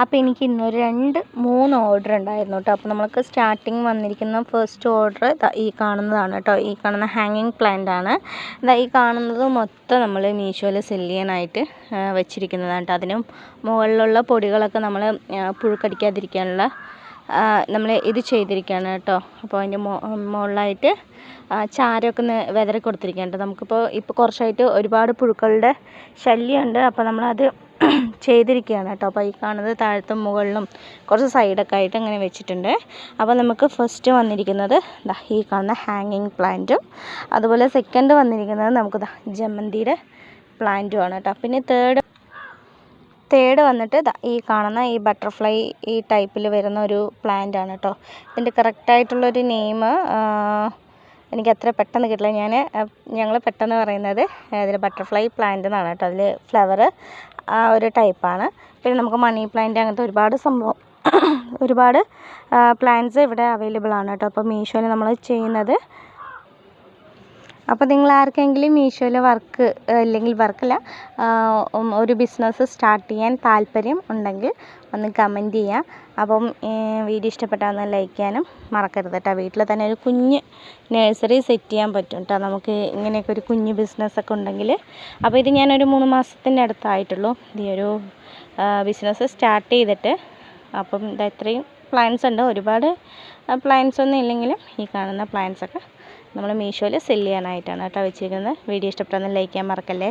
അപ്പോൾ എനിക്ക് ഇന്നൊരു 2-3 ഓർഡർ ഉണ്ടായിരുന്നു കേട്ടോ. അപ്പോൾ നമുക്ക് സ്റ്റാർട്ടിങ് വന്നിരിക്കുന്ന ഫസ്റ്റ് ഓർഡർ ഈ കാണുന്നതാണ് കേട്ടോ. ഈ കാണുന്ന ഹാങ്ങിങ് പ്ലാന്റ് ആണ്. ഈ കാണുന്നത് മൊത്തം നമ്മൾ മീഷോയിൽ സെല് ചെയ്യാനായിട്ട് വെച്ചിരിക്കുന്നതാണ് കേട്ടോ. അതിന് മുകളിലുള്ള പൊടികളൊക്കെ നമ്മൾ പുഴുക്കടിക്കാതിരിക്കാനുള്ള നമ്മൾ ഇത് ചെയ്തിരിക്കുകയാണ് കേട്ടോ. അപ്പോൾ അതിൻ്റെ മുകളിലായിട്ട് ചാരമൊക്കെ വിതറി കൊടുത്തിരിക്കുകയാണ്. നമുക്കിപ്പോൾ കുറച്ചായിട്ട് ഒരുപാട് പുഴുക്കളുടെ ശല്യമുണ്ട്. അപ്പോൾ നമ്മളത് ചെയ്തിരിക്കുകയാണ് കേട്ടോ. അപ്പോൾ ഈ കാണുന്നത് താഴത്തും മുകളിലും കുറച്ച് സൈഡൊക്കെ ആയിട്ട് ഇങ്ങനെ വെച്ചിട്ടുണ്ട്. അപ്പോൾ നമുക്ക് ഫസ്റ്റ് വന്നിരിക്കുന്നത് ഈ കാണുന്ന ഹാങ്ങിങ് പ്ലാന്റും, അതുപോലെ സെക്കൻഡ് വന്നിരിക്കുന്നത് നമുക്ക് ജമന്തിയുടെ പ്ലാന്റുമാണ് കേട്ടോ. പിന്നെ തേർഡ് വന്നിട്ട് ഈ കാണുന്ന ഈ ബട്ടർഫ്ലൈ ഈ ടൈപ്പിൽ വരുന്ന ഒരു പ്ലാന്റ് ആണ് കേട്ടോ. ഇതിൻ്റെ കറക്റ്റായിട്ടുള്ളൊരു നെയിം എനിക്ക് അത്ര പെട്ടെന്ന് കിട്ടില്ല. ഞങ്ങൾ പെട്ടെന്ന് പറയുന്നത് ഇതിൽ ബട്ടർഫ്ലൈ പ്ലാന്റ് എന്നാണ് കേട്ടോ. അതിൽ ഫ്ലവർ ആ ഒരു ടൈപ്പാണ്. പിന്നെ നമുക്ക് മണി പ്ലാന്റ് അങ്ങനത്തെ ഒരുപാട് പ്ലാന്റ്സ് ഇവിടെ അവൈലബിൾ ആണ് കേട്ടോ. അപ്പോൾ മീഷോയിൽ നമ്മൾ ചെയ്യുന്നത്. അപ്പോൾ നിങ്ങൾ ആർക്കെങ്കിലും മീഷോയിൽ ഒരു ബിസിനസ് സ്റ്റാർട്ട് ചെയ്യാൻ താല്പര്യം ഉണ്ടെങ്കിൽ ഒന്ന് കമൻറ്റ് ചെയ്യുക. അപ്പം വീഡിയോ ഇഷ്ടപ്പെട്ടാൽ ഒന്ന് ലൈക്ക് ചെയ്യാനും മറക്കരുത് കേട്ടോ. വീട്ടിൽ തന്നെ ഒരു കുഞ്ഞ് നഴ്സറി സെറ്റ് ചെയ്യാൻ പറ്റും കേട്ടോ നമുക്ക്, ഇങ്ങനെയൊക്കെ ഒരു കുഞ്ഞ് ബിസിനസ്സൊക്കെ ഉണ്ടെങ്കിൽ. അപ്പോൾ ഇത് ഞാനൊരു 3 മാസത്തിൻ്റെ അടുത്തായിട്ടുള്ളൂ ഈ ഒരു ബിസിനസ് സ്റ്റാർട്ട് ചെയ്തിട്ട്. അപ്പം ഇത്രയും പ്ലാന്റ്സ് ഉണ്ട്. ഒരുപാട് പ്ലാന്റ്സ് ഒന്നും ഇല്ലെങ്കിലും ഈ കാണുന്ന പ്ലാന്റ്സൊക്കെ നമ്മൾ മീഷോയിൽ സെല് ചെയ്യാനായിട്ടാണ് കേട്ടോ വെച്ചിരിക്കുന്നത്. വീഡിയോ ഇഷ്ടപ്പെട്ടൊന്ന് ലൈക്ക് ചെയ്യാൻ മറക്കല്ലേ.